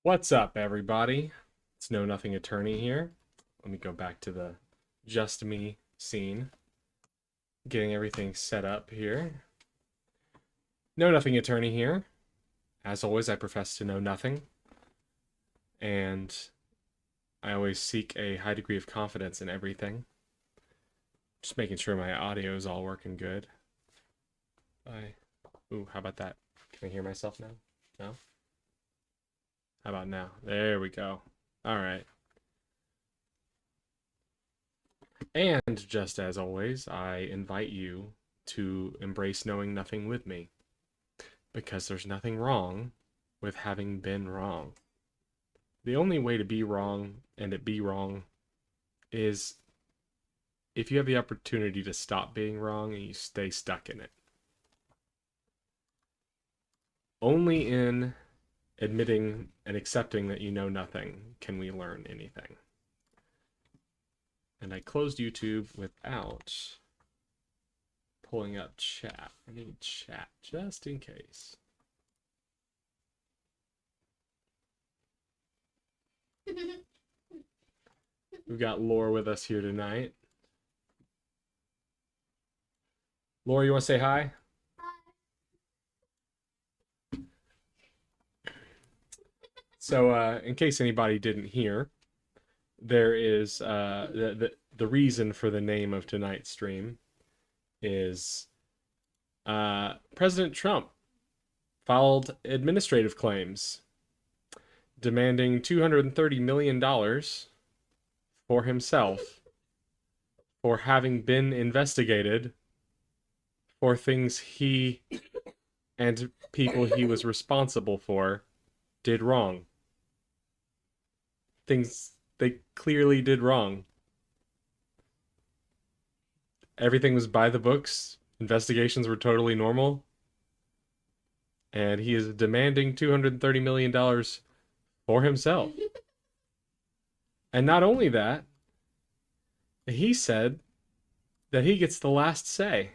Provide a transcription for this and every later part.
What's up, everybody? It's Know Nothing Attorney here. Let me go back to the Just Me scene. Getting everything set up here. Know Nothing Attorney here. As always, I profess to know nothing. And I always seek a high degree of confidence in everything. Just making sure my audio is all working good. Ooh, how about that? Can I hear myself now? No? How about now? There we go. All right. And just as always, I invite you to embrace knowing nothing with me, because there's nothing wrong with having been wrong. The only way to be wrong and it be wrong is if you have the opportunity to stop being wrong and you stay stuck in it. Only in admitting and accepting that you know nothing can we learn anything. And I closed YouTube without pulling up chat. I need chat just in case. We've got Laura with us here tonight. Laura, you want to say hi? So, in case anybody didn't hear, there is the reason for the name of tonight's stream is President Trump filed administrative claims demanding $230 million for himself for having been investigated for things he and people he was responsible for did wrong. Things they clearly did wrong. Everything was by the books. Investigations were totally normal. And he is demanding $230 million for himself. And not only that, he said that he gets the last say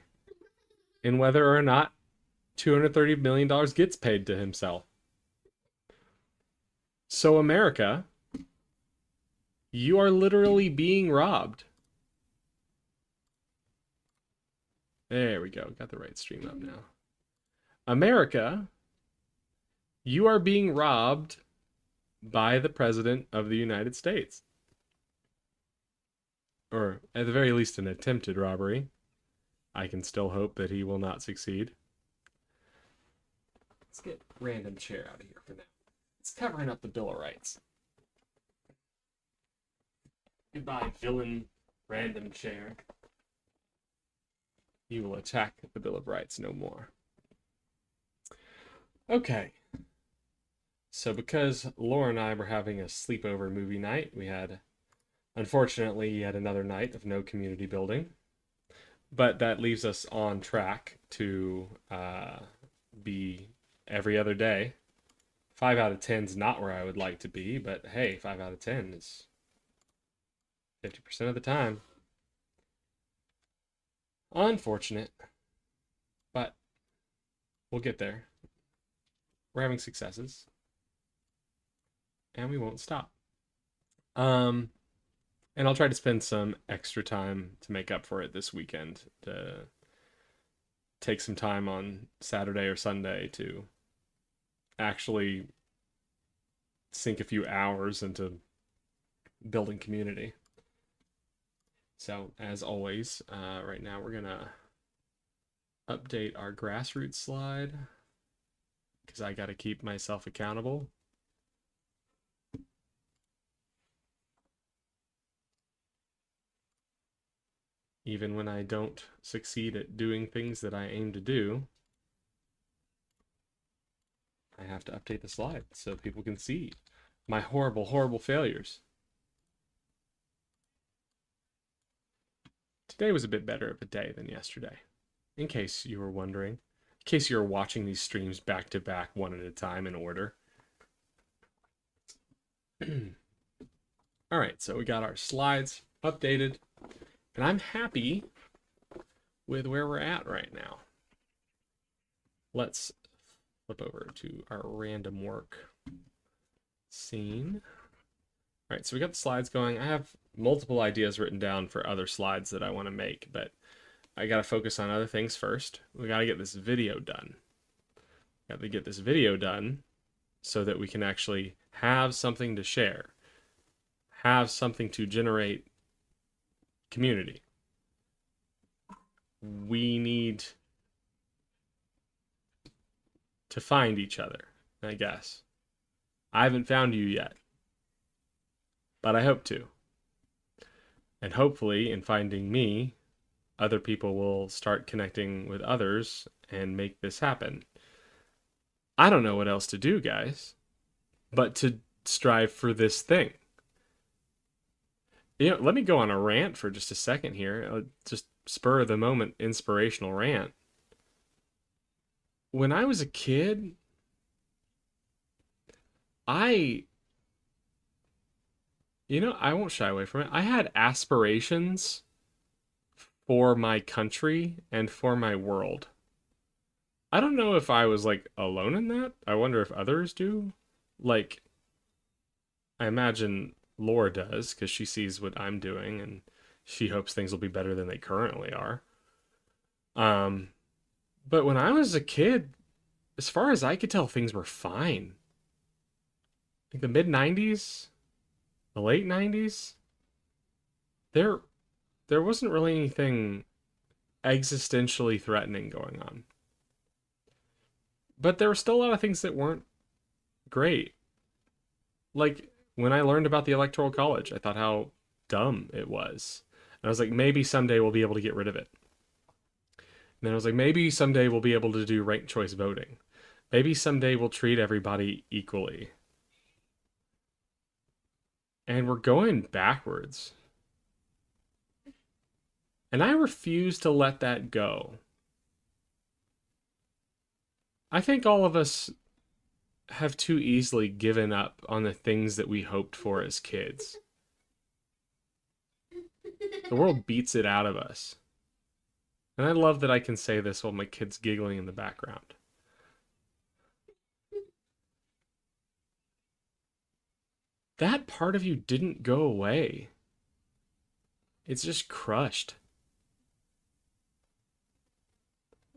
in whether or not $230 million gets paid to himself. So, America, you are literally being robbed. There we go. Got the right stream up now. America, you are being robbed by the President of the United States. Or, at the very least, an attempted robbery. I can still hope that he will not succeed. Let's get random chair out of here for now. It's covering up the Bill of Rights. Goodbye, villain random chair. You will attack the Bill of Rights no more. Okay. So because Laura and I were having a sleepover movie night, we had, unfortunately, yet another night of no community building. But that leaves us on track to be every other day. 5 out of 10 is not where I would like to be, but hey, 5 out of 10 is 50% of the time. Unfortunate, but we'll get there. We're having successes, and we won't stop. And I'll try to spend some extra time to make up for it this weekend, to take some time on Saturday or Sunday to actually sink a few hours into building community. So, as always, right now we're gonna update our grassroots slide because I gotta keep myself accountable. Even when I don't succeed at doing things that I aim to do, I have to update the slide so people can see my horrible, horrible failures. Today was a bit better of a day than yesterday, in case you were wondering. In case you're watching these streams back to back, one at a time in order. All right, so we got our slides updated, and I'm happy with where we're at right now. Let's flip over to our random work Scene. All right, so we got the slides going. I have multiple ideas written down for other slides that I want to make, but I got to focus on other things first. We got to get this video done. Got to get this video done so that we can actually have something to share, have something to generate community. We need to find each other, I guess. I haven't found you yet, but I hope to. And hopefully, in finding me, other people will start connecting with others and make this happen. I don't know what else to do, guys, but to strive for this thing. Let me go on a rant for just a second here. Just spur of the moment inspirational rant. When I was a kid, I I won't shy away from it. I had aspirations for my country and for my world. I don't know if I was like alone in that. I wonder if others do. Like, I imagine Laura does because she sees what I'm doing and she hopes things will be better than they currently are. Um, but when I was a kid, as far as I could tell, things were fine. Like the mid 90s, the late 90s, there there wasn't really anything existentially threatening going on. But there were still a lot of things that weren't great. Like when I learned about the Electoral College, I thought how dumb it was. And I was like, maybe someday we'll be able to get rid of it. And then I was like, maybe someday we'll be able to do ranked choice voting. Maybe someday we'll treat everybody equally. And we're going backwards. And I refuse to let that go. I think all of us have too easily given up on the things that we hoped for as kids. The world beats it out of us. And I love that I can say this while my kid's giggling in the background. That part of you didn't go away. It's just crushed.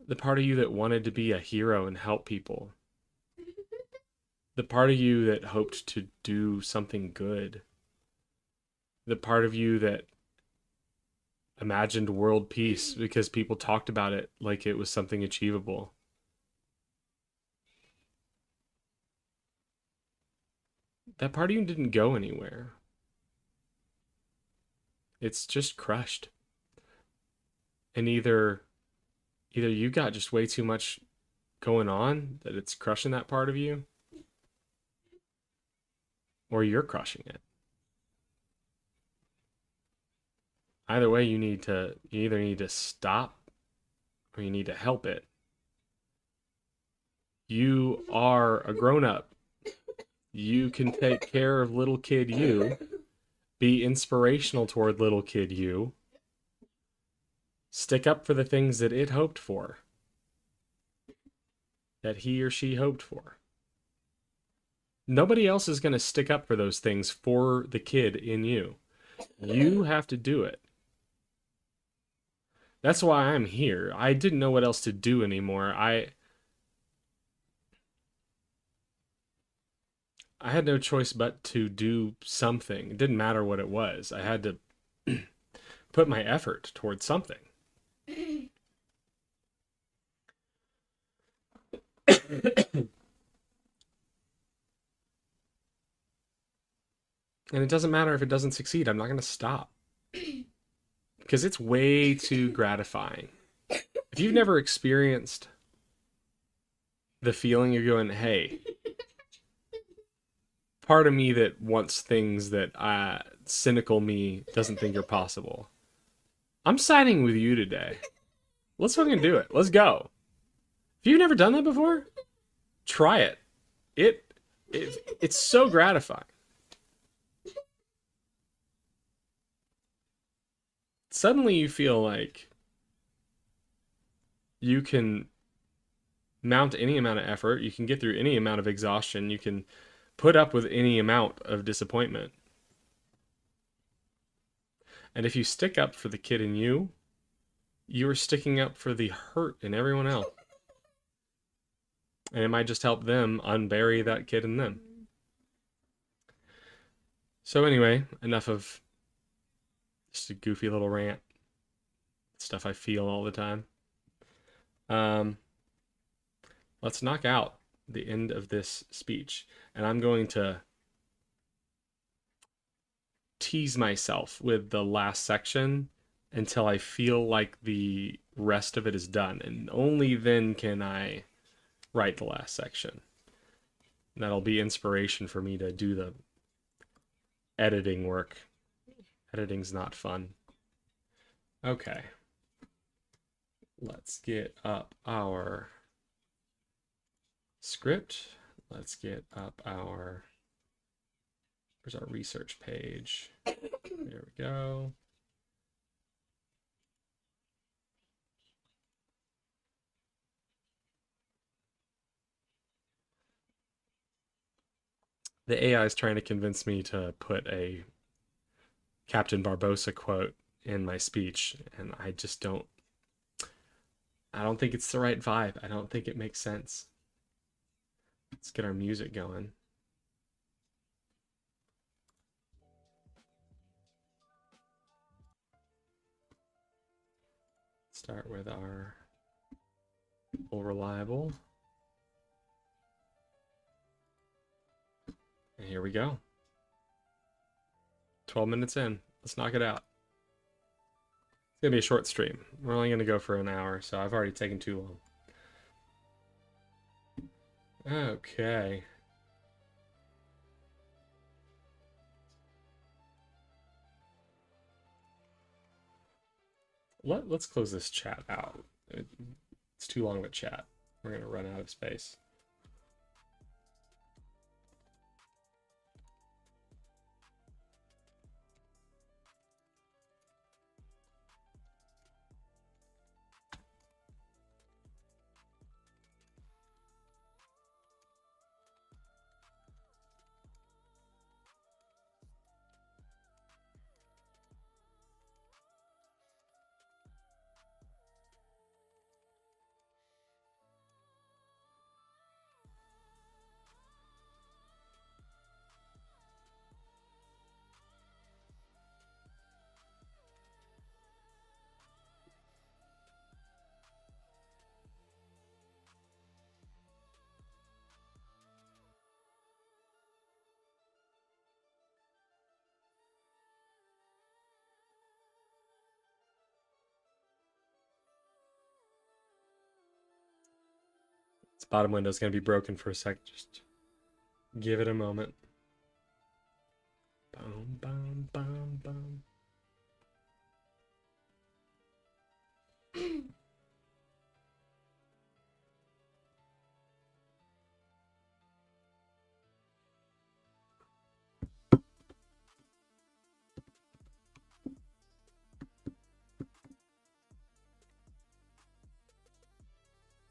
The part of you that wanted to be a hero and help people. The part of you that hoped to do something good. The part of you that imagined world peace because people talked about it like it was something achievable. That part of you didn't go anywhere. It's just crushed. And either you got just way too much going on that it's crushing that part of you, or you're crushing it. Either way, you either need to stop or you need to help it. You are a grown up. You can take care of little kid you, be inspirational toward little kid you, stick up for the things that it hoped for, that he or she hoped for. Nobody else is going to stick up for those things for the kid in you. You have to do it. That's why I'm here. I didn't know what else to do anymore. I had no choice but to do something. It didn't matter what it was. I had to put my effort towards something. And it doesn't matter if it doesn't succeed. I'm not going to stop. Because it's way too gratifying. If you've never experienced the feeling you're going, hey, part of me that wants things that cynical me doesn't think are possible. I'm siding with you today. Let's fucking do it. Let's go. If you've never done that before, try it. It's so gratifying. Suddenly you feel like you can mount any amount of effort, you can get through any amount of exhaustion, you can put up with any amount of disappointment. And if you stick up for the kid in you, you are sticking up for the hurt in everyone else. And it might just help them unbury that kid in them. So anyway, enough of just a goofy little rant. Stuff I feel all the time. Let's knock out the end of this speech. And I'm going to tease myself with the last section until I feel like the rest of it is done. And only then can I write the last section. And that'll be inspiration for me to do the editing work. Editing's not fun. Okay. Let's get up our script. Let's get up our, where's our research page? There we go. The AI is trying to convince me to put a Captain Barbossa quote in my speech, and I just don't. I don't think it's the right vibe. I don't think it makes sense. Let's get our music going. Start with our full reliable. And here we go. 12 minutes in. Let's knock it out. It's going to be a short stream. We're only going to go for an hour, so I've already taken too long. Okay. Let's close this chat out. It's too long of a chat. We're going to run out of space. This bottom window is going to be broken for a sec. Just give it a moment. Boom, boom, boom, boom.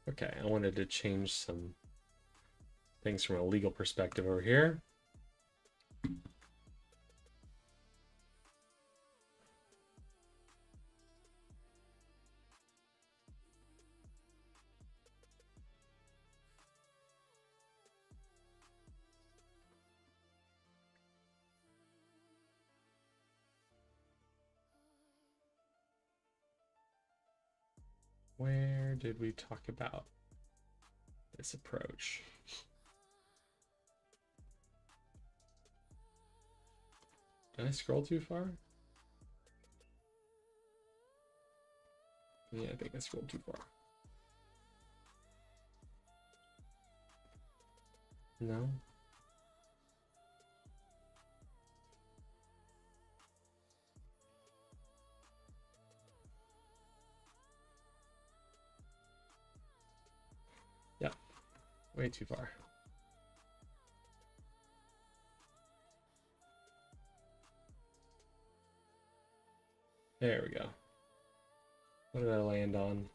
Okay, I wanted to change some things from a legal perspective over here. Where did we talk about this approach? Did I scroll too far? Yeah, I think I scrolled too far. No? Yeah, way too far. There we go. What did I land on?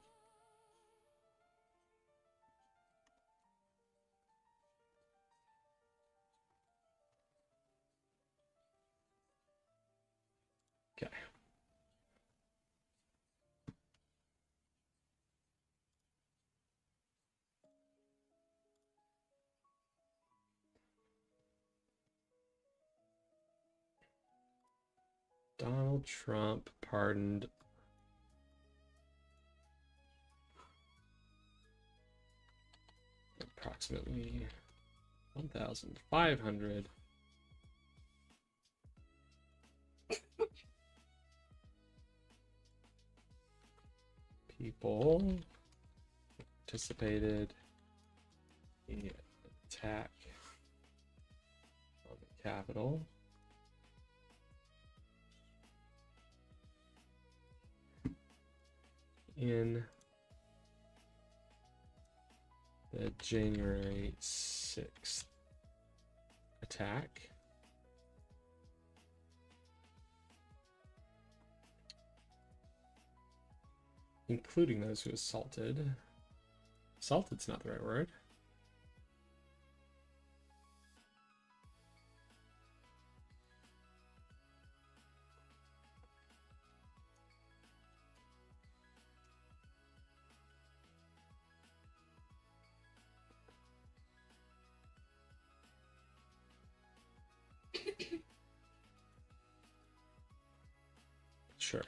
Donald Trump pardoned approximately 1,500 people participated in the attack on the Capitol. In the January 6th attack. Including those who assaulted. Assaulted's not the right word. Sure.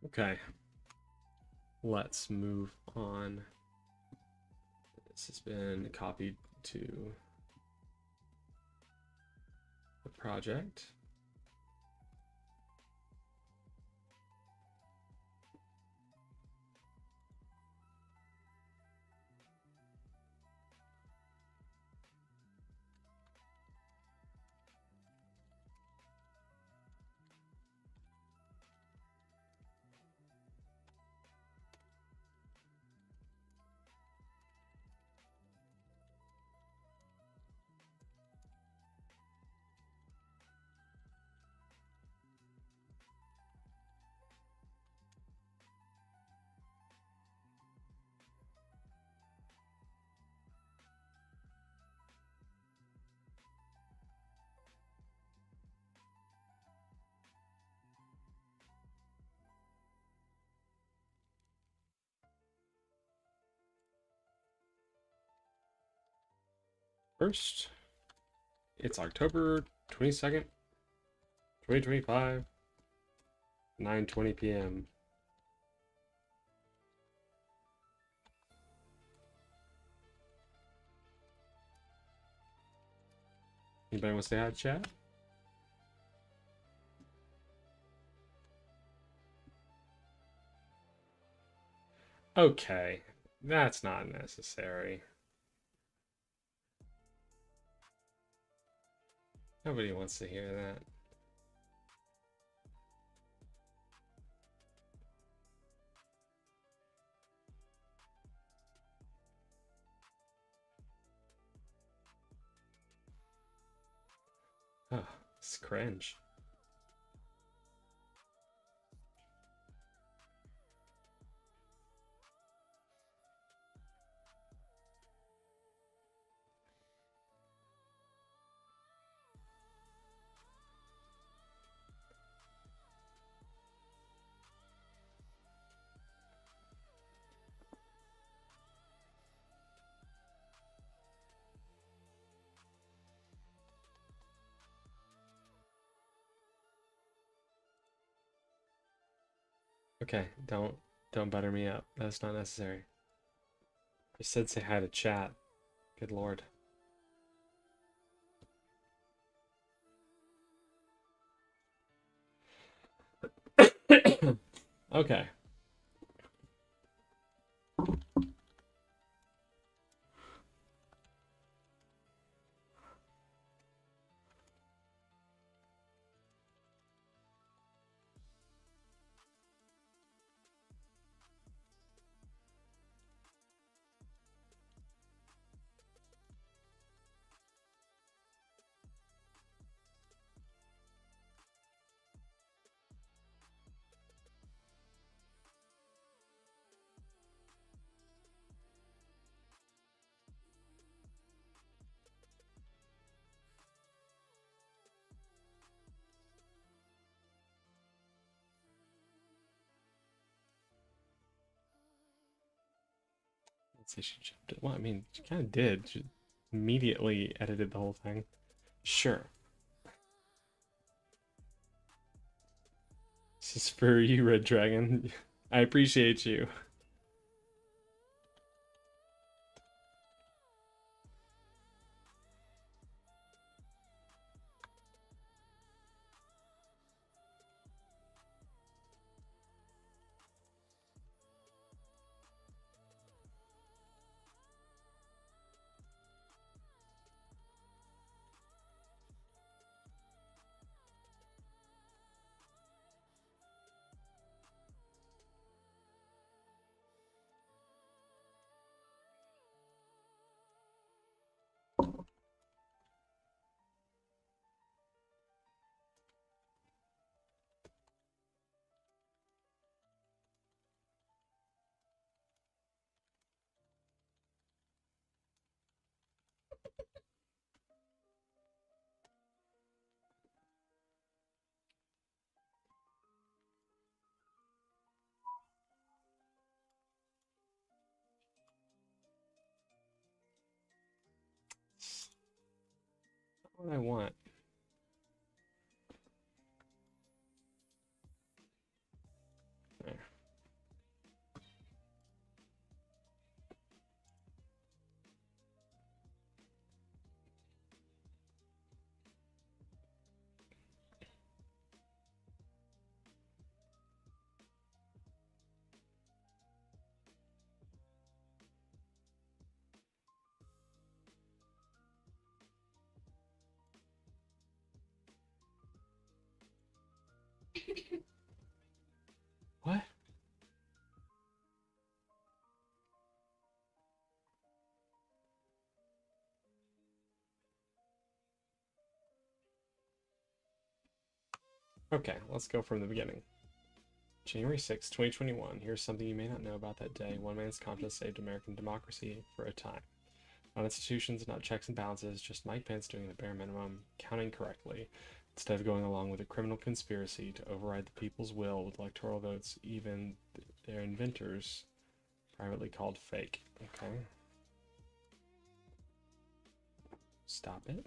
Okay. Let's move on. This has been copied to the project. First, it's October 22nd, 2025, 9:20 p.m. Anybody want to say hi, chat? Okay, that's not necessary. Nobody wants to hear that. Oh, it's cringe. Okay, don't butter me up. That's not necessary. I said say hi to chat. Good lord. Okay. Let's say she jumped it. Well, I mean, she kind of did. She immediately edited the whole thing. Sure. This is for you, Red Dragon. I appreciate you. What I want. There. What? Okay, let's go from the beginning. January 6, 2021. Here's something you may not know about that day. One man's conscience saved American democracy for a time. Not institutions, not checks and balances, just Mike Pence doing the bare minimum, counting correctly, instead of going along with a criminal conspiracy to override the people's will with electoral votes, even their inventors, privately called fake. Okay. Stop it.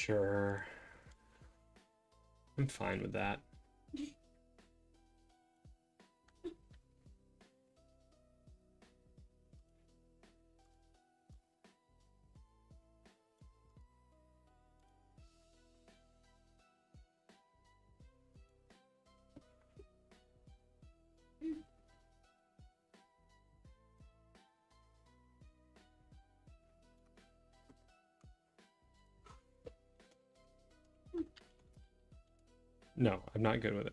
Sure. I'm fine with that. No, I'm not good with it.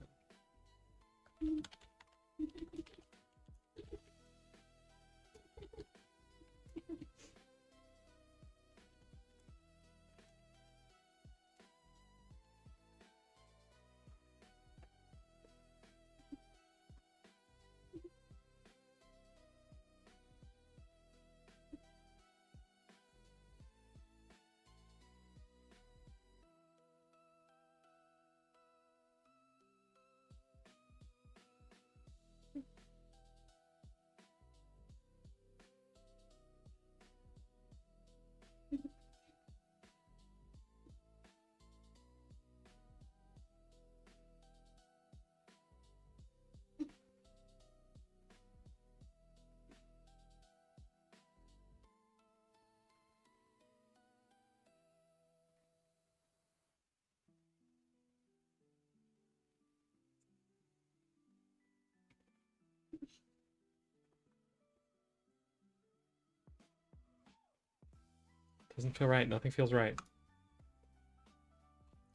Doesn't feel right. Nothing feels right.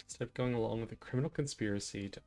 Instead of going along with a criminal conspiracy to...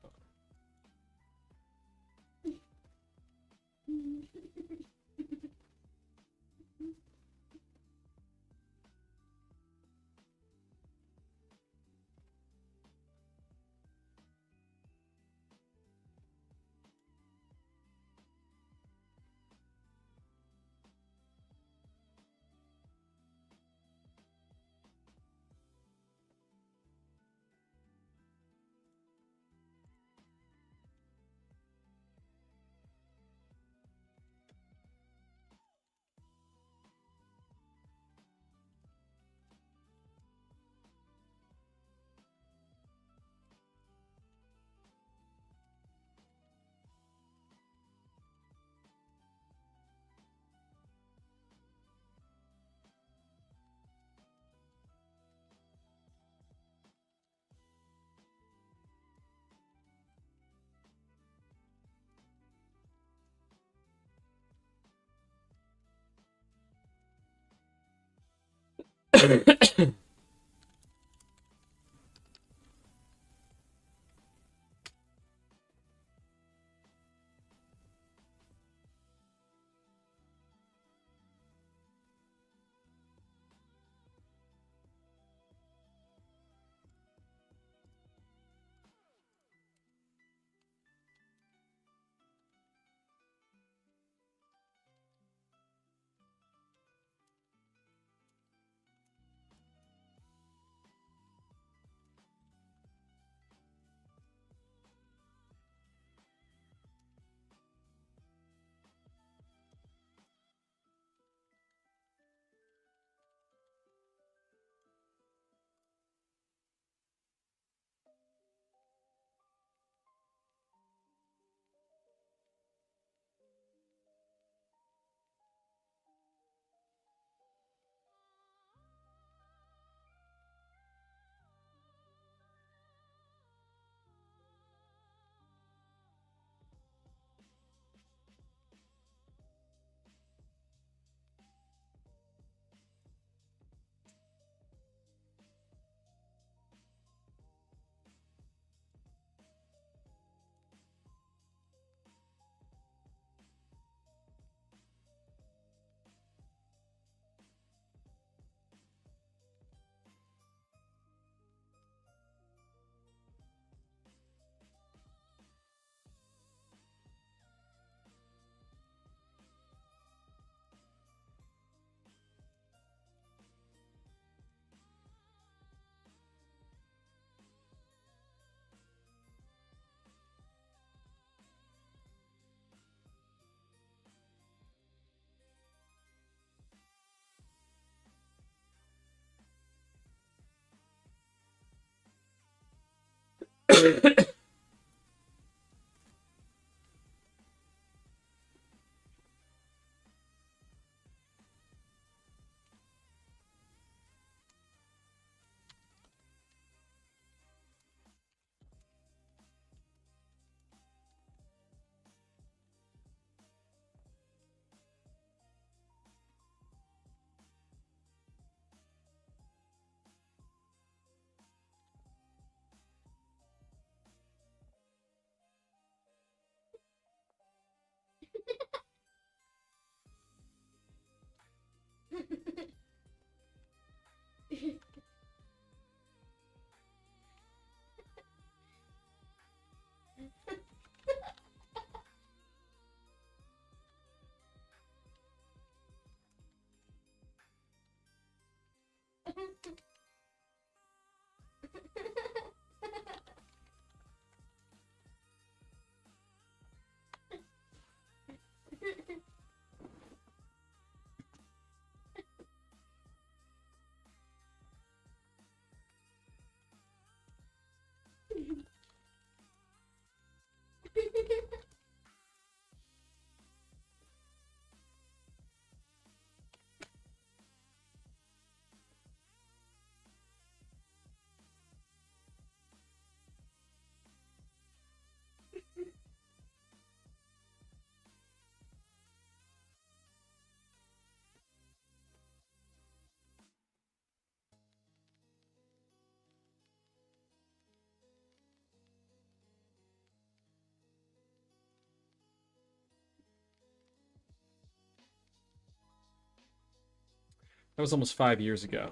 That was almost 5 years ago.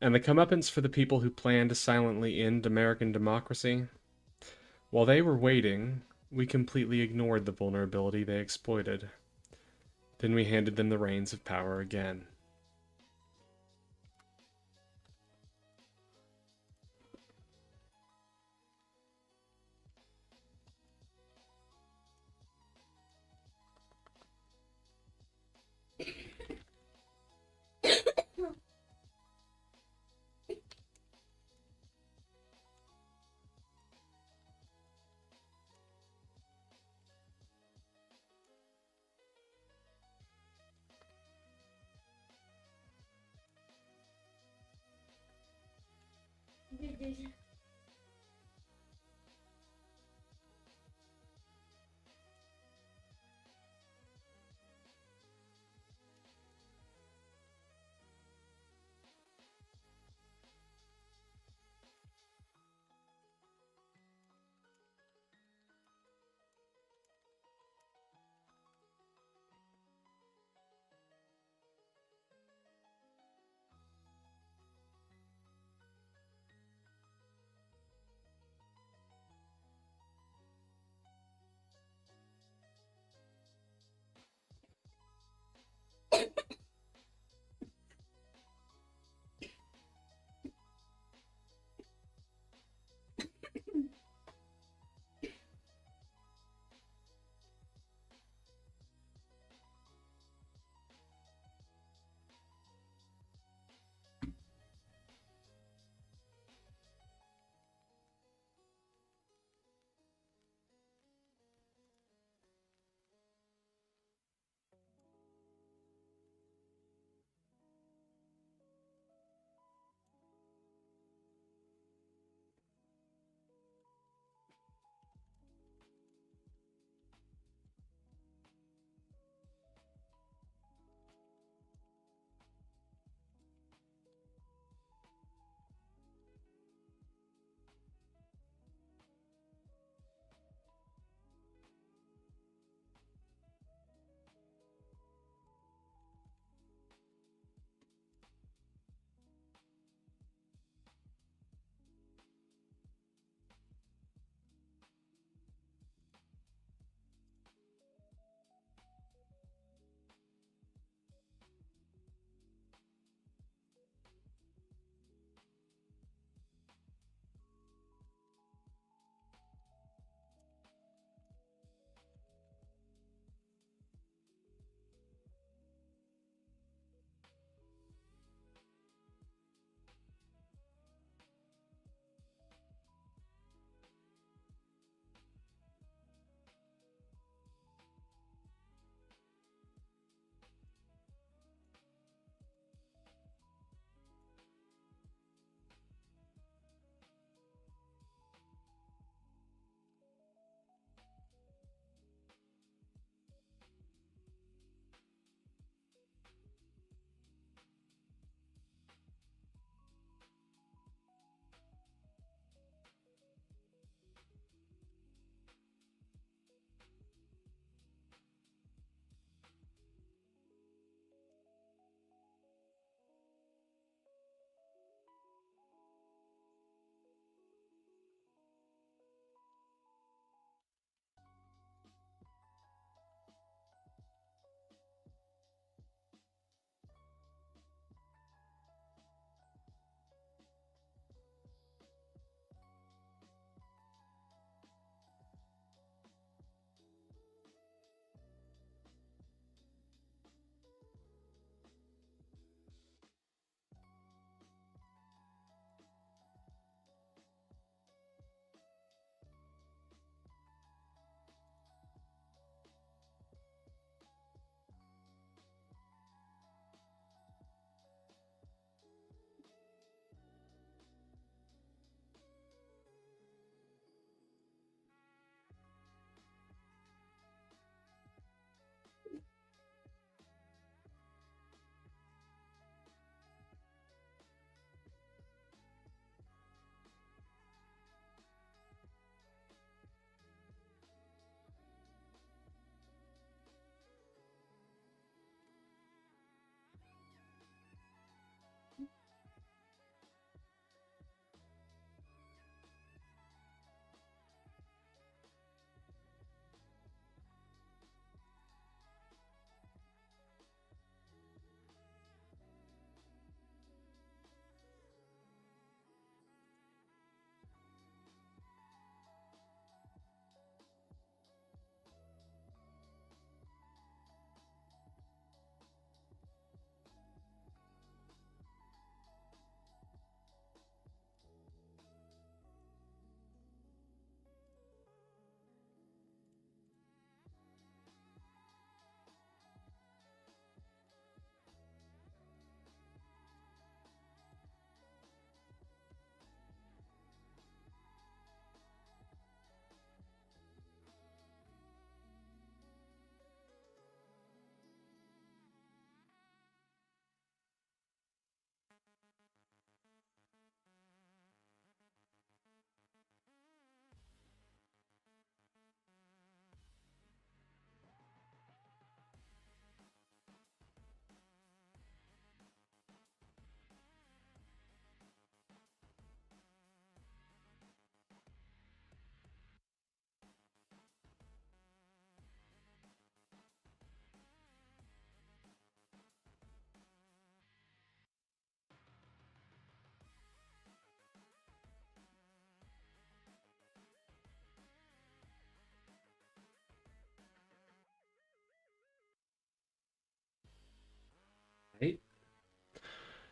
And the comeuppance for the people who planned to silently end American democracy? While they were waiting, we completely ignored the vulnerability they exploited. Then we handed them the reins of power again.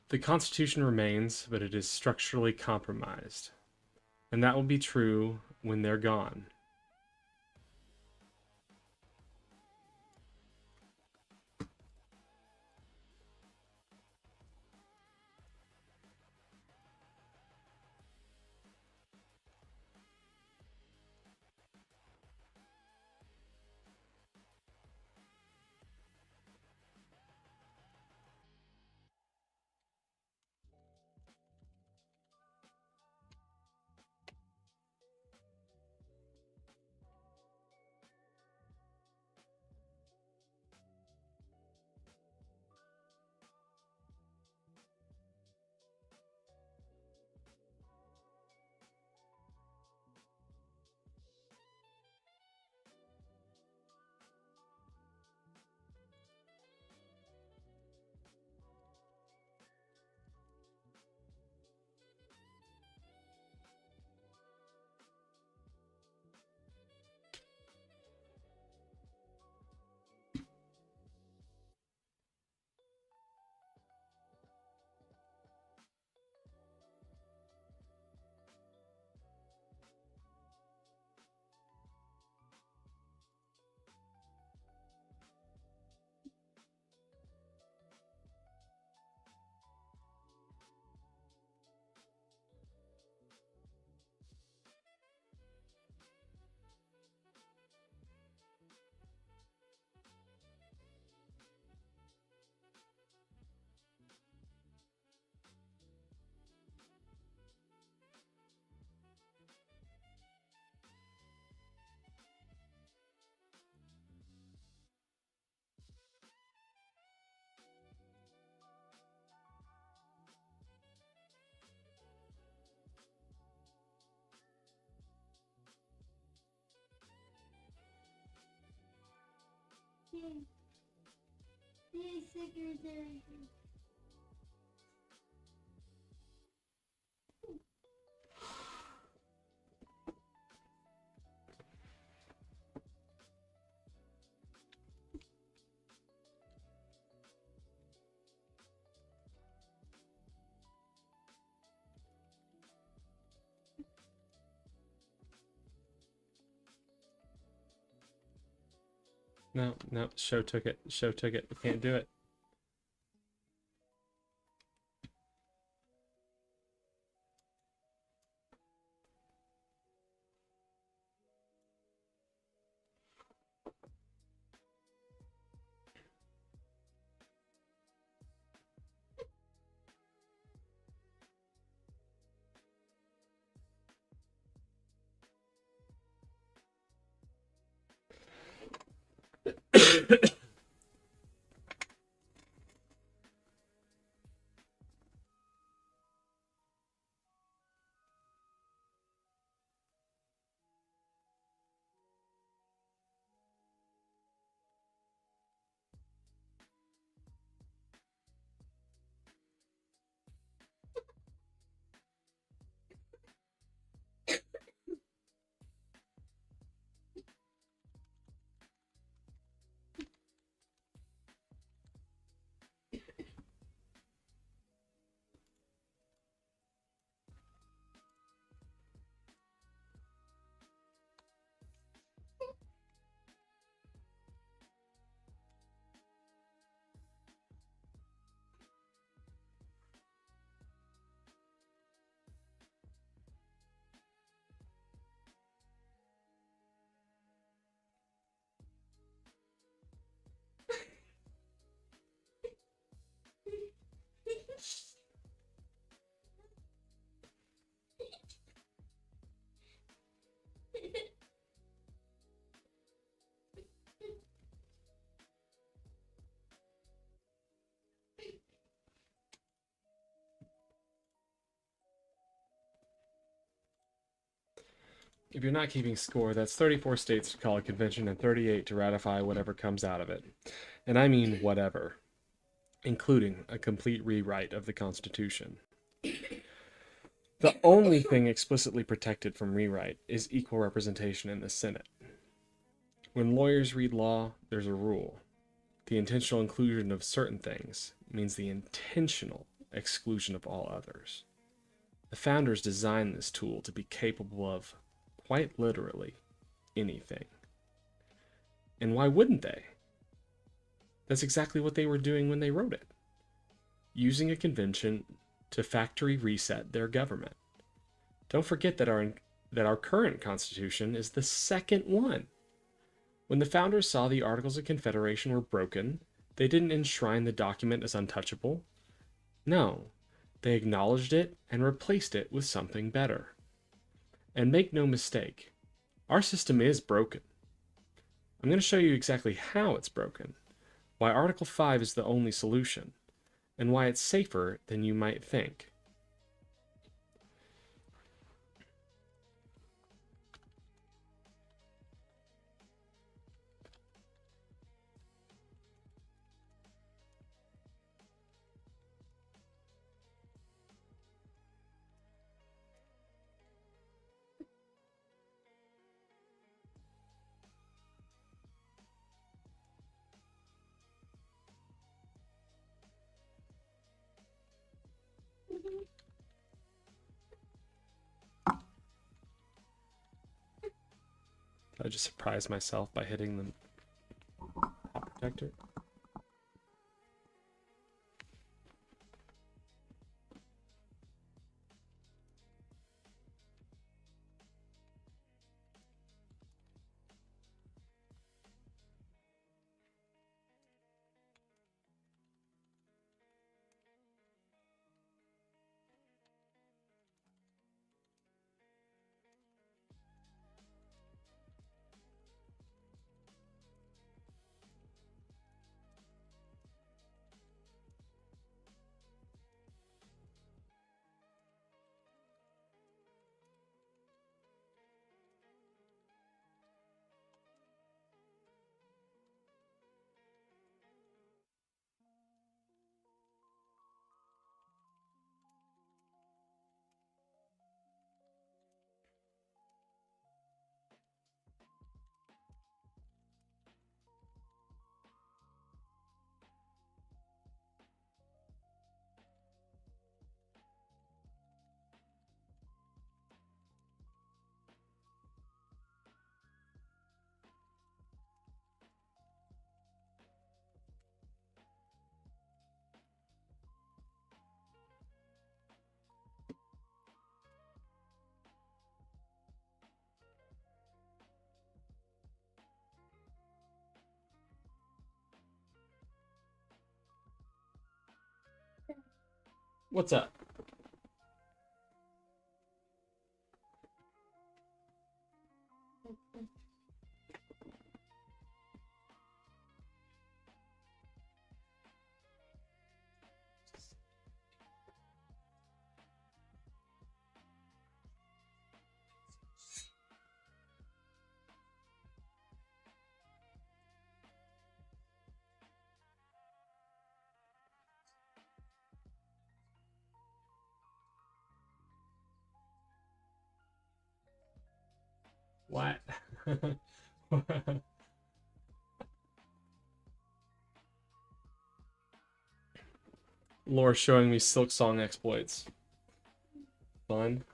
The Constitution remains, but it is structurally compromised. And that will be true when they're gone. Yay, secretary. No, no, show took it. Show took it. We can't do it. If you're not keeping score, that's 34 states to call a convention and 38 to ratify whatever comes out of it. And I mean whatever, including a complete rewrite of the Constitution. The only thing explicitly protected from rewrite is equal representation in the Senate. When lawyers read law, there's a rule. The intentional inclusion of certain things means the intentional exclusion of all others. The founders designed this tool to be capable of, quite literally, anything. And why wouldn't they? That's exactly what they were doing when they wrote it, using a convention to factory reset their government. Don't forget that our current Constitution is the second one. When the founders saw the Articles of Confederation were broken, they didn't enshrine the document as untouchable. No, they acknowledged it and replaced it with something better. And make no mistake, our system is broken. I'm going to show you exactly how it's broken, why Article 5 is the only solution, and why it's safer than you might think. I just surprised myself by hitting the pop protector. What's up? What? Laura's showing me Silk Song exploits. Fun.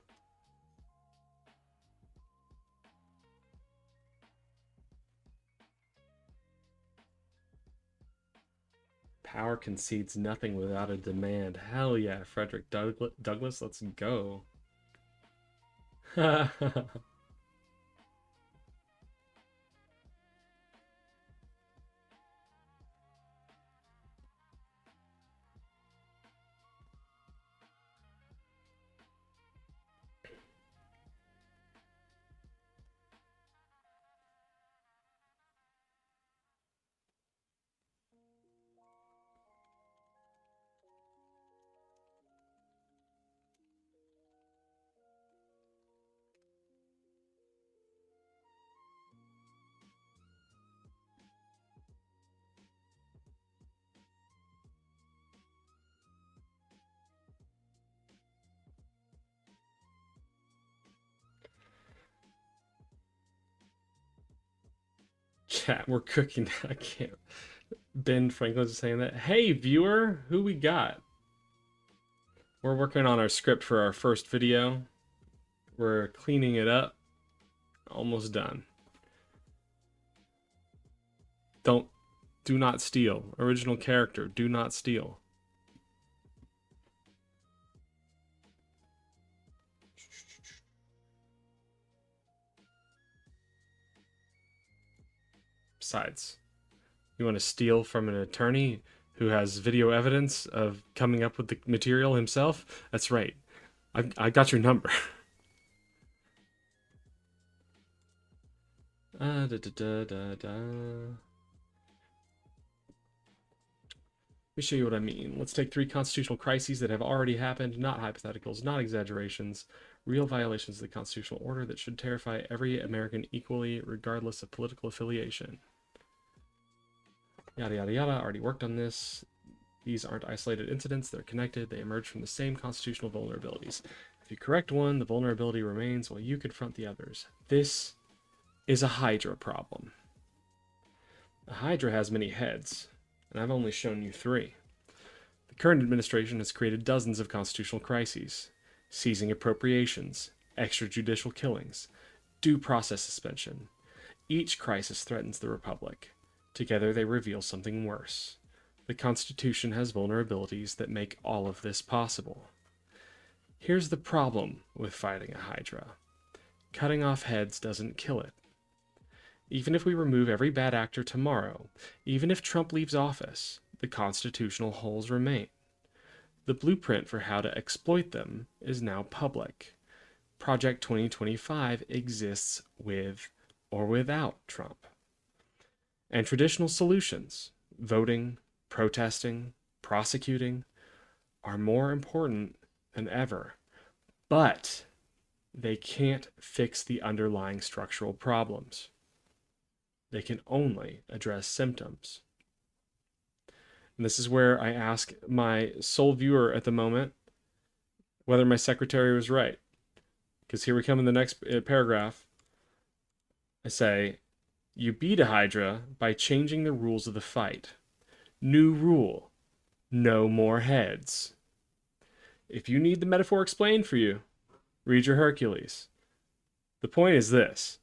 Power concedes nothing without a demand. Hell yeah, Frederick Douglass, let's go. Chat, we're cooking. I can't. Ben Franklin's saying that. Hey, viewer, who we got? We're working on our script for our first video. We're cleaning it up. Almost done. Do not steal. Original character, do not steal. Besides, you want to steal from an attorney who has video evidence of coming up with the material himself? That's right. I got your number. Da, da, da, da, da. Let me show you what I mean. Let's take 3 constitutional crises that have already happened, not hypotheticals, not exaggerations, real violations of the constitutional order that should terrify every American equally, regardless of political affiliation. Yada, yada, yada. Already worked on this. These aren't isolated incidents. They're connected. They emerge from the same constitutional vulnerabilities. If you correct one, the vulnerability remains while you confront the others. This is a Hydra problem. A Hydra has many heads, and I've only shown you 3. The current administration has created dozens of constitutional crises, seizing appropriations, extrajudicial killings, due process suspension. Each crisis threatens the Republic. Together they reveal something worse. The Constitution has vulnerabilities that make all of this possible. Here's the problem with fighting a Hydra. Cutting off heads doesn't kill it. Even if we remove every bad actor tomorrow, even if Trump leaves office, the constitutional holes remain. The blueprint for how to exploit them is now public. Project 2025 exists with or without Trump. And traditional solutions, voting, protesting, prosecuting, are more important than ever. But they can't fix the underlying structural problems. They can only address symptoms. And this is where I ask my sole viewer at the moment whether my secretary was right. Because here we come in the next paragraph. I say, you beat a Hydra by changing the rules of the fight. New rule, no more heads. If you need the metaphor explained for you, read your Hercules. The point is this.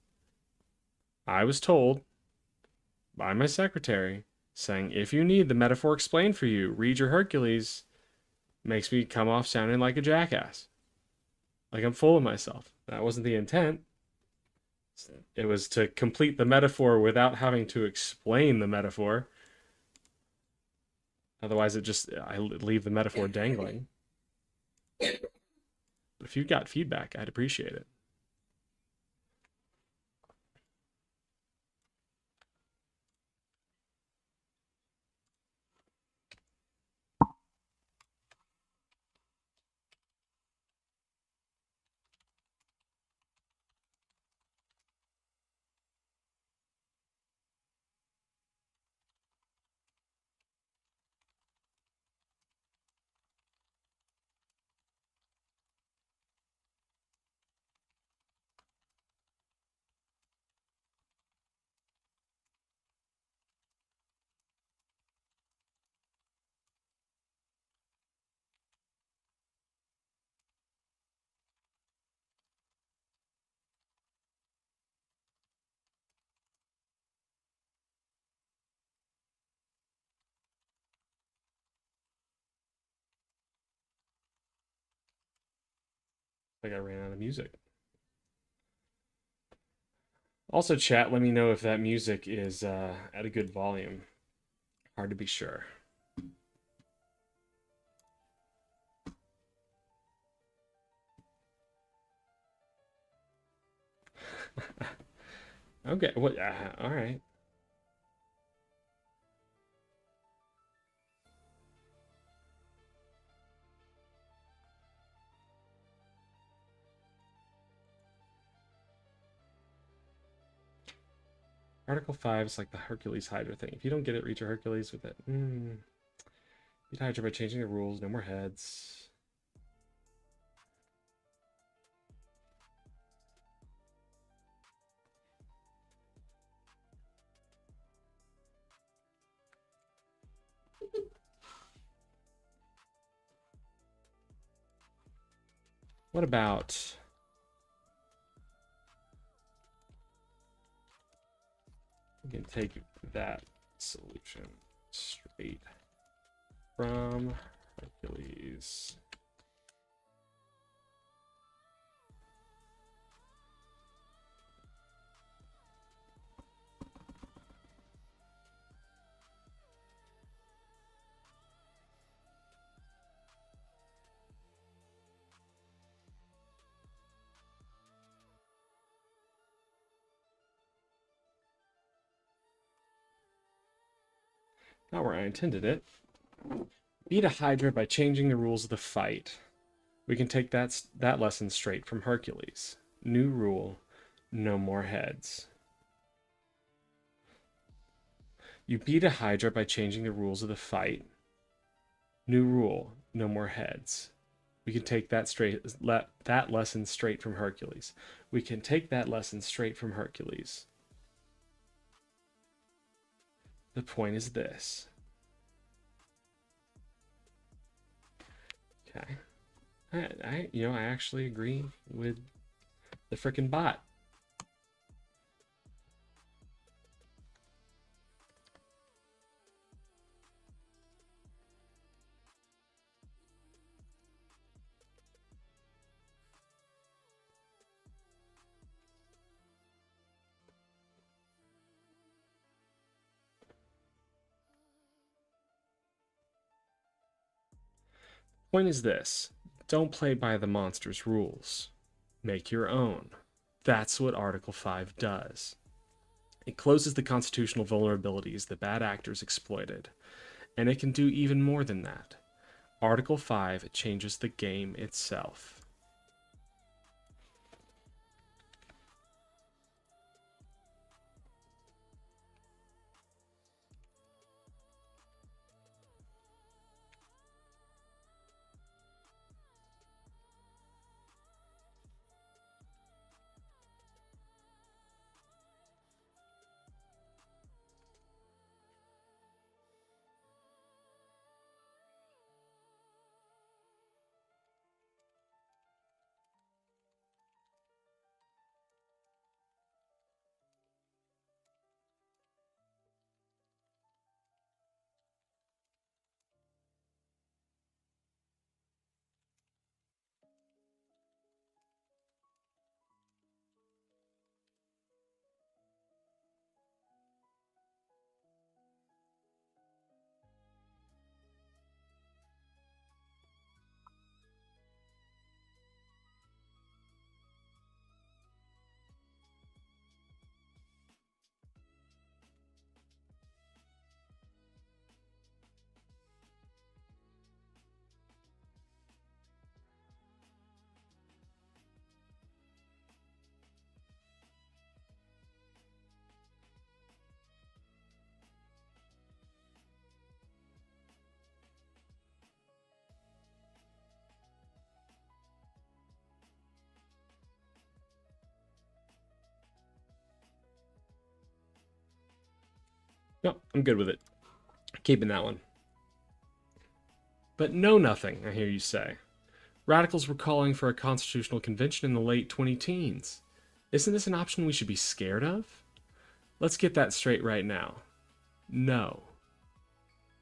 I was told by my secretary saying, if you need the metaphor explained for you, read your Hercules, makes me come off sounding like a jackass. Like I'm full of myself. That wasn't the intent. It was to complete the metaphor without having to explain the metaphor. Otherwise, I leave the metaphor dangling. But if you got feedback, I'd appreciate it. Like I ran out of music. Also, chat, let me know if that music is at a good volume. Hard to be sure. Okay, what? All right. Article 5 is like the Hercules Hydra thing. If you don't get it, read your Hercules with it. Beat Hydra by changing the rules. No more heads. What about... We can take that solution straight from Hercules. Not where I intended it. Beat a Hydra by changing the rules of the fight. We can take that lesson straight from Hercules. New rule, no more heads. You beat a Hydra by changing the rules of the fight. New rule, no more heads. We can take that lesson straight from Hercules. We can take that lesson straight from Hercules. The point is this. Okay. I actually agree with the frickin' bot. Point is this. Don't play by the monster's rules. Make your own. That's what Article 5 does. It closes the constitutional vulnerabilities that bad actors exploited, and it can do even more than that. Article 5 changes the game itself. No, I'm good with it. Keeping that one. But know nothing, I hear you say. Radicals were calling for a constitutional convention in the late 20 teens. Isn't this an option we should be scared of? Let's get that straight right now. No.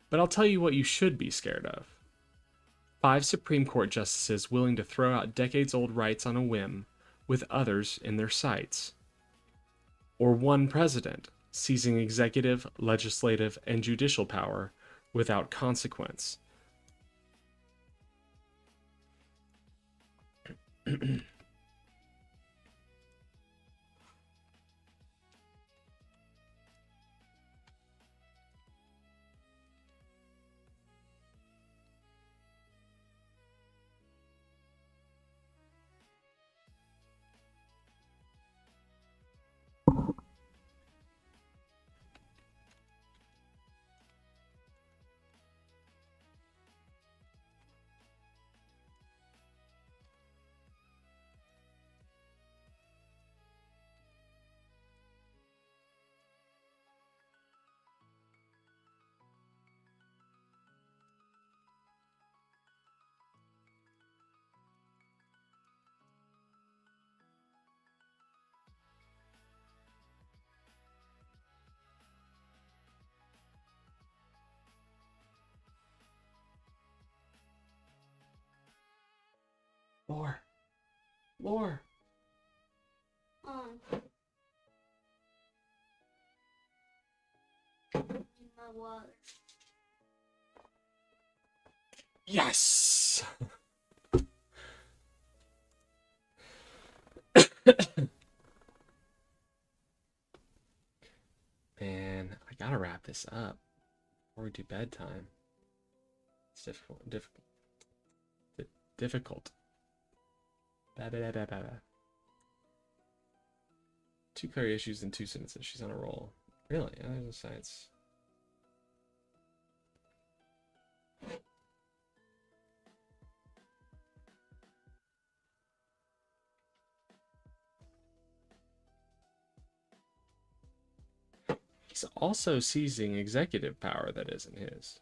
But I'll tell you what you should be scared of. 5 Supreme Court justices willing to throw out decades-old rights on a whim, with others in their sights. Or 1 president seizing executive, legislative, and judicial power without consequence. More. More. On. In my water. Yes! Man, I gotta wrap this up before we do bedtime. It's difficult. Difficult. Ba, ba, ba, ba, ba. 2 clear issues in 2 sentences. She's on a roll. Really? Yeah, there's a science. He's also seizing executive power that isn't his.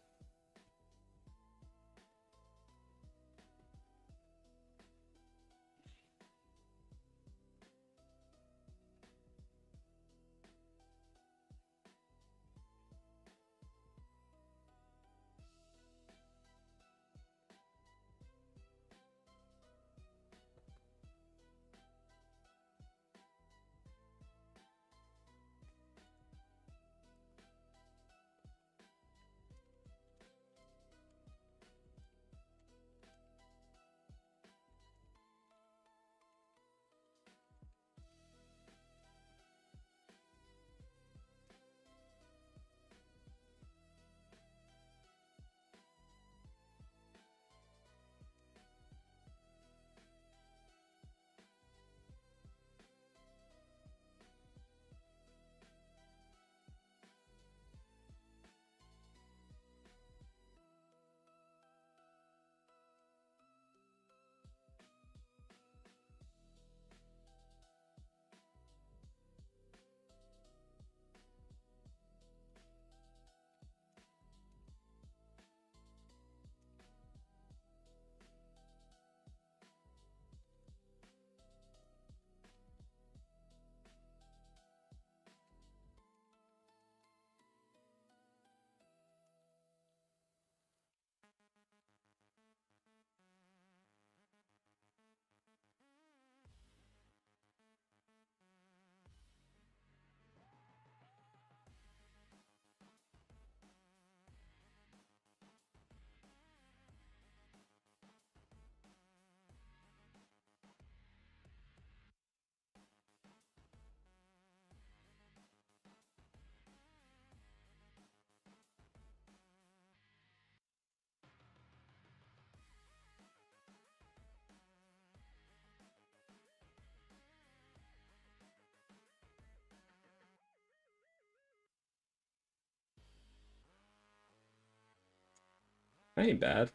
That ain't bad.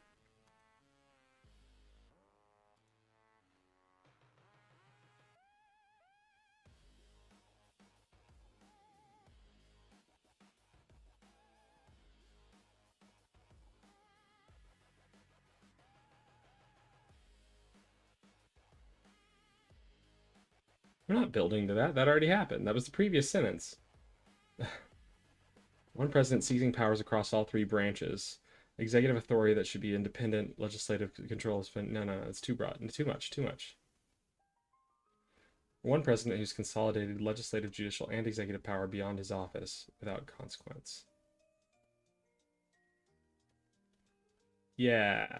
We're not building to that. That already happened. That was the previous sentence. One president seizing powers across all 3 branches. Executive authority that should be independent. Legislative control. No, it's too broad. Too much. Too much. One president who's consolidated legislative, judicial, and executive power beyond his office without consequence. Yeah.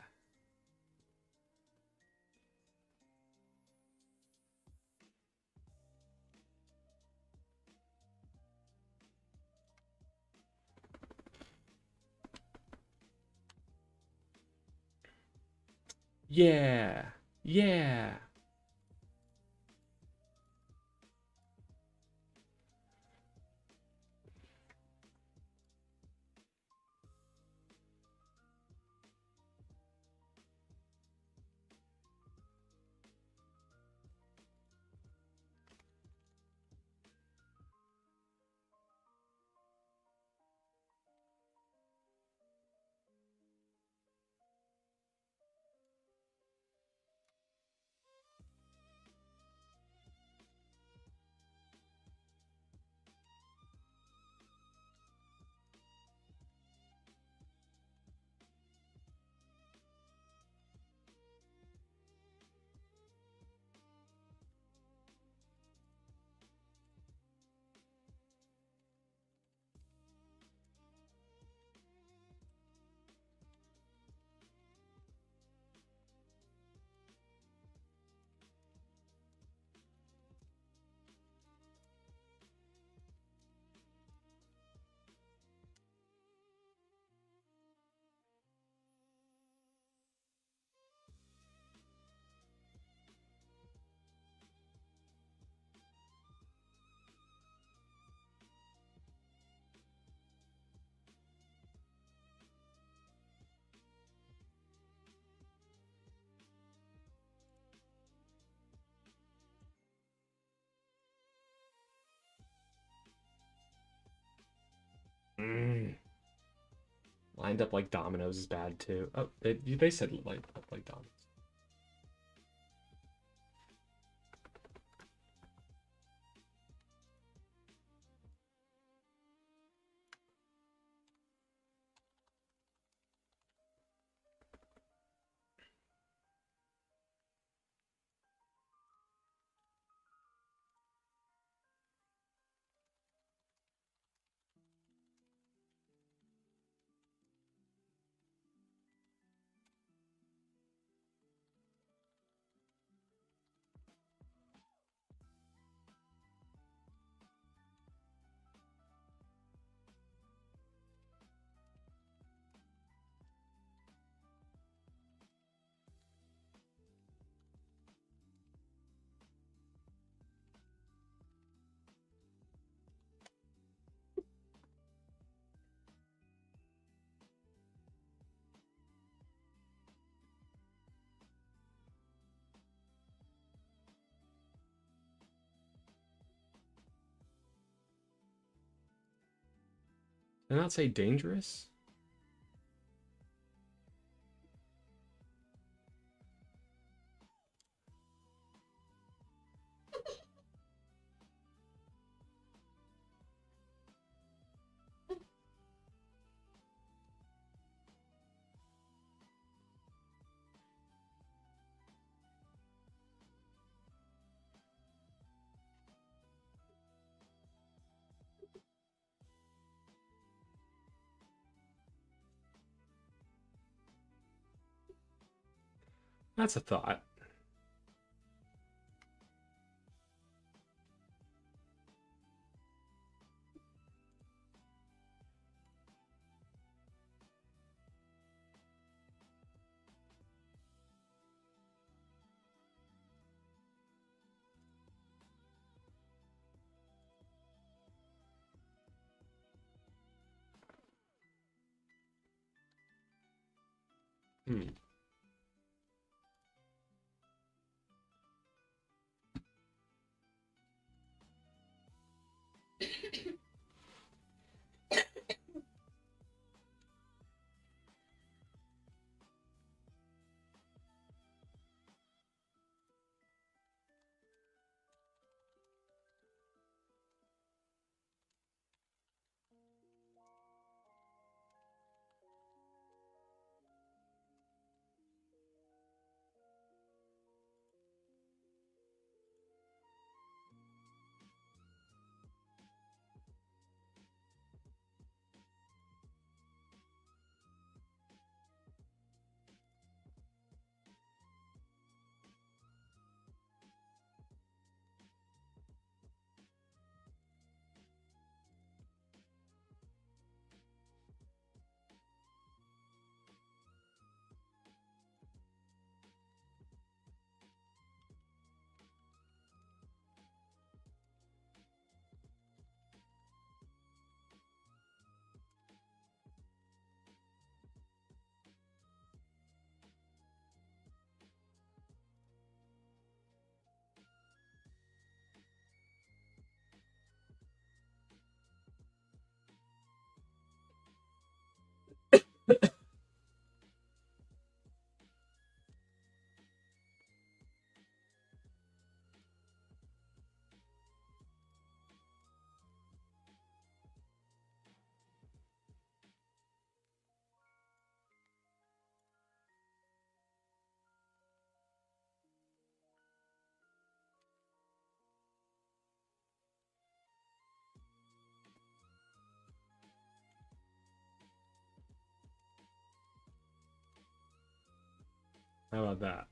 Yeah. Yeah. Lined up like dominoes is bad too. Oh, they said lined up like dominoes. Did I not say dangerous? That's a thought. Hmm. How about that?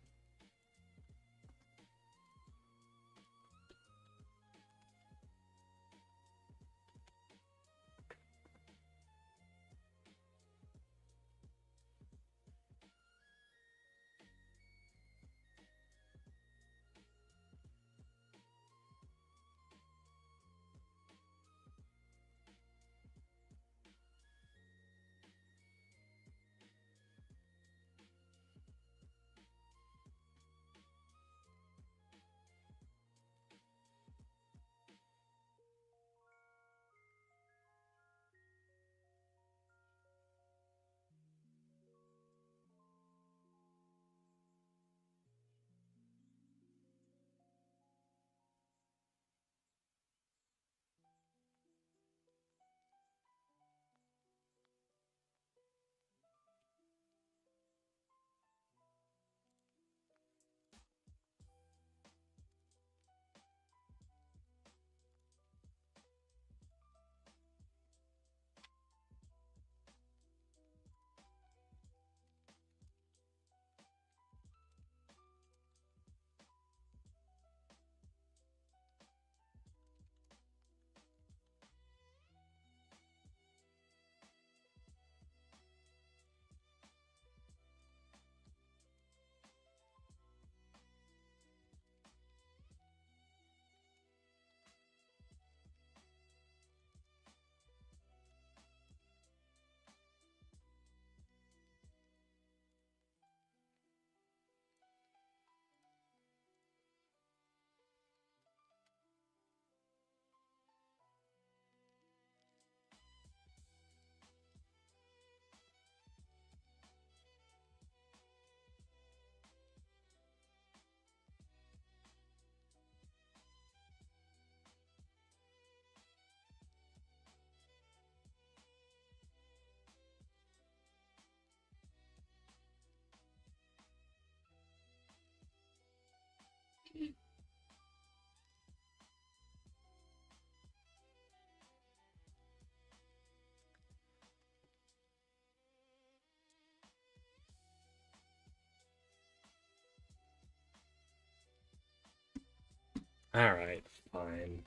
All right, fine.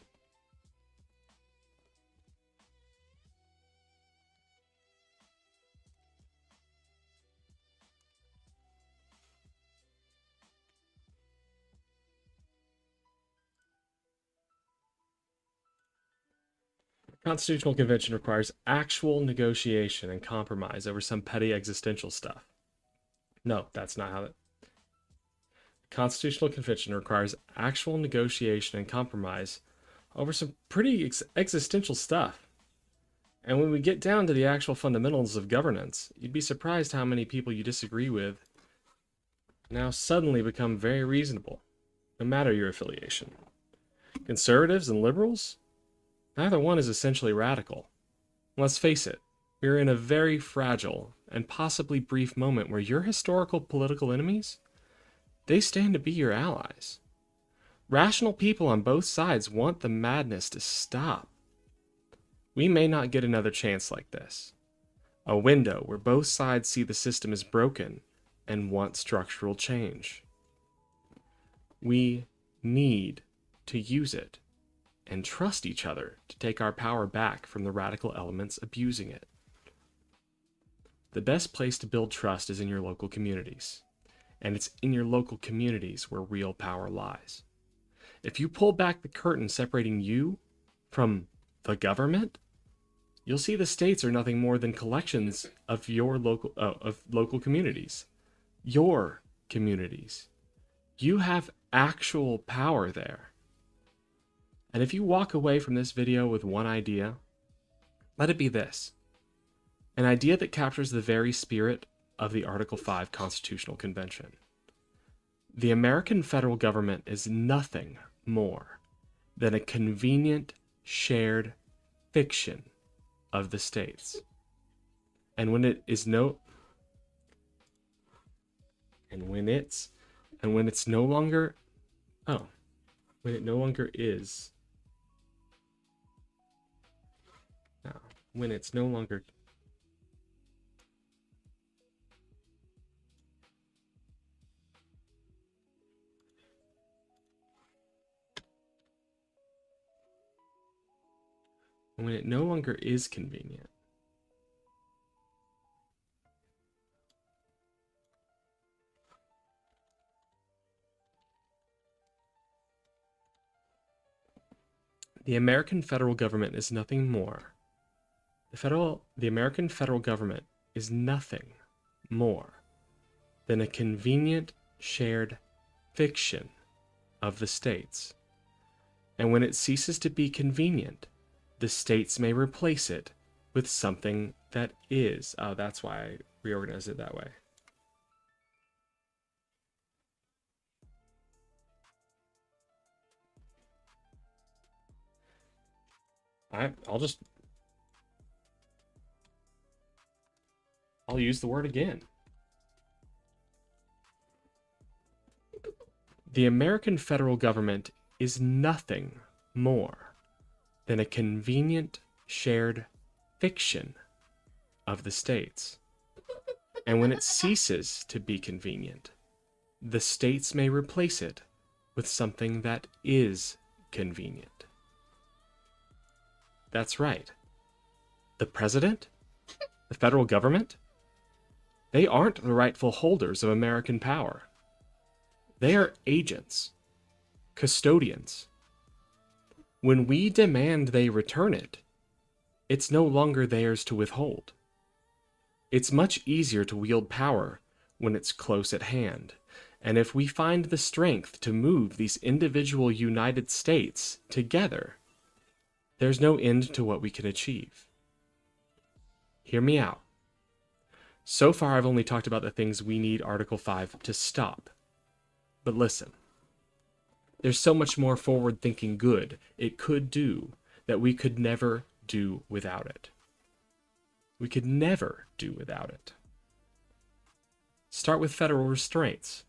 Constitutional Convention requires actual negotiation and compromise over some petty existential stuff. No, that's not how it. Constitutional Convention requires actual negotiation and compromise over some pretty existential stuff. And when we get down to the actual fundamentals of governance, you'd be surprised how many people you disagree with now suddenly become very reasonable, no matter your affiliation. Conservatives and liberals? Neither one is essentially radical. Let's face it, we're in a very fragile and possibly brief moment where your historical political enemies, they stand to be your allies. Rational people on both sides want the madness to stop. We may not get another chance like this. A window where both sides see the system is broken and want structural change. We need to use it and trust each other to take our power back from the radical elements abusing it. The best place to build trust is in your local communities, and it's in your local communities where real power lies. If you pull back the curtain separating you from the government, you'll see the states are nothing more than collections of your local communities. Your communities. You have actual power there. And if you walk away from this video with one idea, let it be this. An idea that captures the very spirit of the Article 5 Constitutional Convention. The American federal government is nothing more than a convenient, shared fiction of the states. And when it's no longer when it no longer is no, when it's no longer when it no longer is convenient. The American federal government is nothing more. The American federal government is nothing more than a convenient shared fiction of the states. And when it ceases to be convenient, the states may replace it with something that is. Oh, that's why I reorganized it that way. I'll use the word again. The American federal government is nothing more than a convenient shared fiction of the states. And when it ceases to be convenient, the states may replace it with something that is convenient. That's right. The president, the federal government, they aren't the rightful holders of American power. They are agents, custodians. When we demand they return it, it's no longer theirs to withhold. It's much easier to wield power when it's close at hand, and if we find the strength to move these individual United States together, there's no end to what we can achieve. Hear me out. So far, I've only talked about the things we need Article 5 to stop. But listen, there's so much more forward-thinking good it could do that we could never do without it. We could never do without it. Start with federal restraints,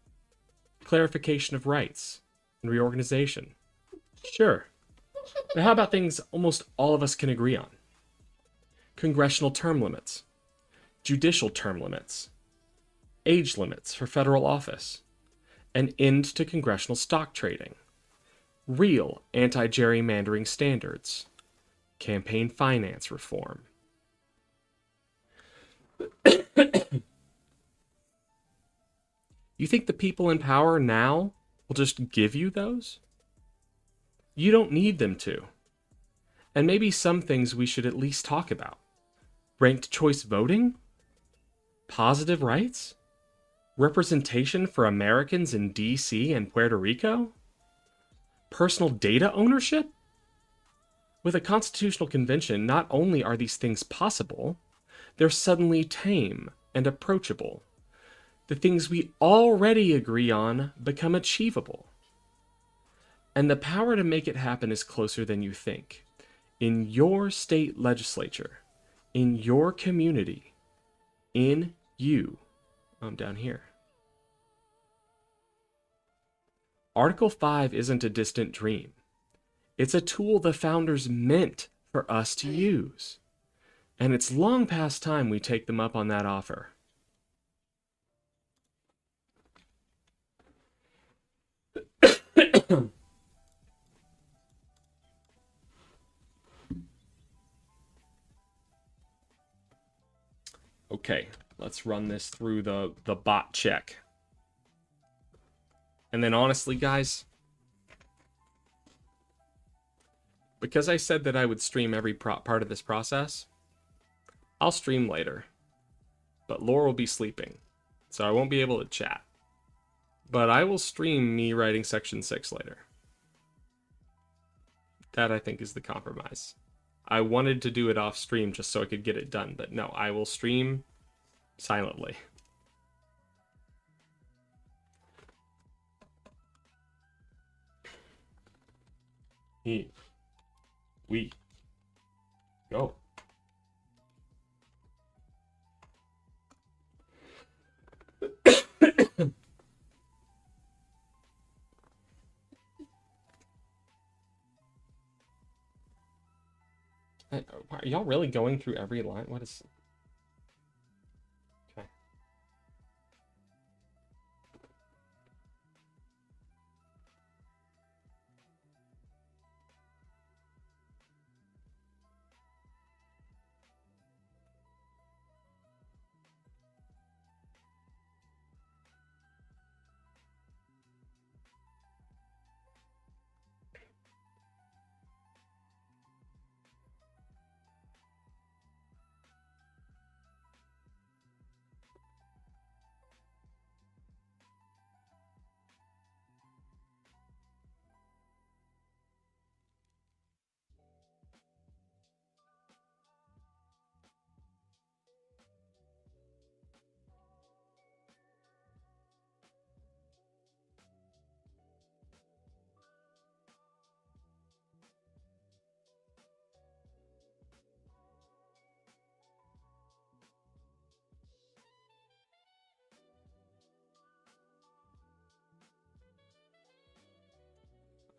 clarification of rights, and reorganization. Sure. But how about things almost all of us can agree on? Congressional term limits, judicial term limits, age limits for federal office, an end to congressional stock trading, real anti-gerrymandering standards, campaign finance reform. You think the people in power now will just give you those? You don't need them to. And maybe some things we should at least talk about. Ranked choice voting? Positive rights? Representation for Americans in DC and Puerto Rico? Personal data ownership? With a constitutional convention, not only are these things possible, they're suddenly tame and approachable. The things we already agree on become achievable. And the power to make it happen is closer than you think. In your state legislature, in your community, in you. I'm down here. Article 5 isn't a distant dream. It's a tool the founders meant for us to use. And it's long past time we take them up on that offer. Okay, let's run this through the bot check. And then honestly, guys, because I said that I would stream every part of this process, I'll stream later. But Laura will be sleeping, so I won't be able to chat. But I will stream me writing section 6 later. That, I think, is the compromise. I wanted to do it off stream just so I could get it done, but no, I will stream silently. We go. Are y'all really going through every line? What is... Okay.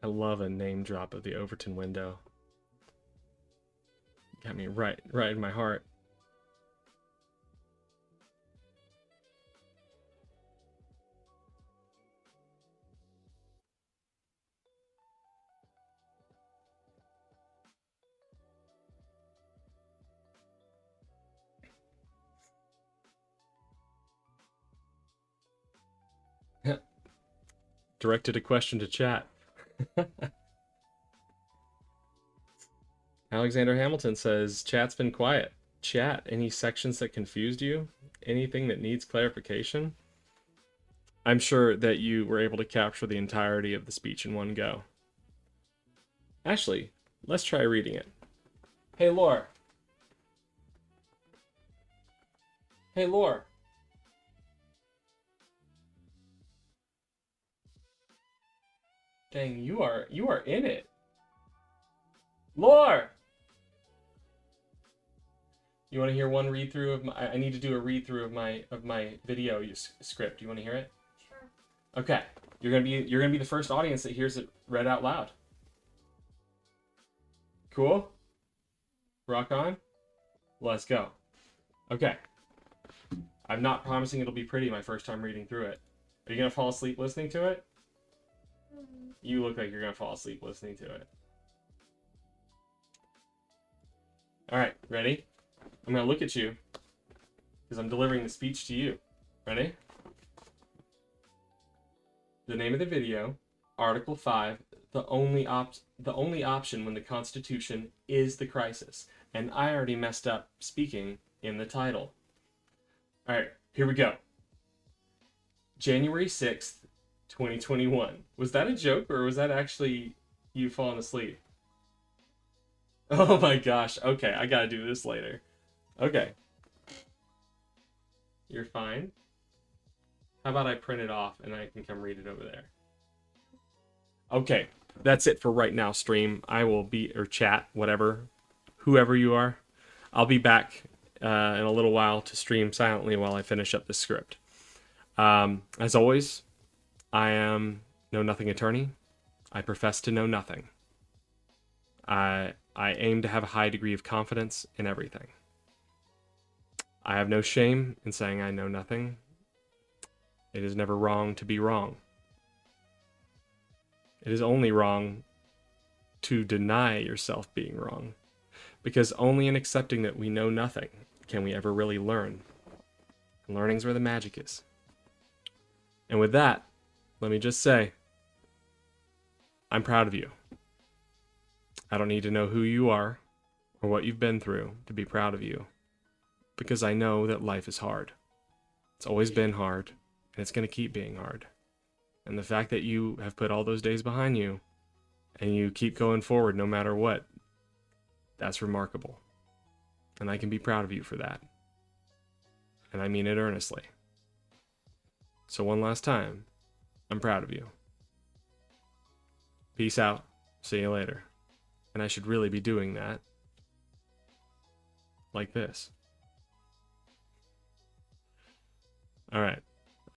I love a name drop of the Overton window. Got me right in my heart. Directed a question to chat. Alexander Hamilton says, chat's been quiet. Chat, any sections that confused you? Anything that needs clarification? I'm sure that you were able to capture the entirety of the speech in one go. Actually, let's try reading it. Hey, Lore. Hey, Lore. Dang, you are in it. Lore! You want to hear one read through of my... I need to do a read through of my video script. You want to hear it? Sure. Okay. You're gonna be the first audience that hears it read out loud. Cool? Rock on? Let's go. Okay. I'm not promising it'll be pretty my first time reading through it. Are you gonna fall asleep listening to it? You look like you're gonna fall asleep listening to it. All right, ready? I'm gonna look at you because I'm delivering the speech to you. Ready? The name of the video, Article 5, the only option when the Constitution is the crisis. And I already messed up speaking in the title. All right, here we go. January 6th, 2021. Was that a joke or was that actually you falling asleep? Oh my gosh. Okay, I gotta do this later. Okay. You're fine? How about I print it off and I can come read it over there? Okay, that's it for right now, stream. I will be, or chat, whatever, whoever you are. I'll be back in a little while to stream silently while I finish up the script. As always, I am Know Nothing Attorney. I profess to know nothing. I aim to have a high degree of confidence in everything. I have no shame in saying I know nothing. It is never wrong to be wrong. It is only wrong to deny yourself being wrong. Because only in accepting that we know nothing can we ever really learn. And learning's where the magic is. And with that, let me just say, I'm proud of you. I don't need to know who you are or what you've been through to be proud of you. Because I know that life is hard. It's always been hard, and it's going to keep being hard. And the fact that you have put all those days behind you, and you keep going forward no matter what, that's remarkable. And I can be proud of you for that. And I mean it earnestly. So one last time, I'm proud of you. Peace out. See you later. And I should really be doing that like this. All right.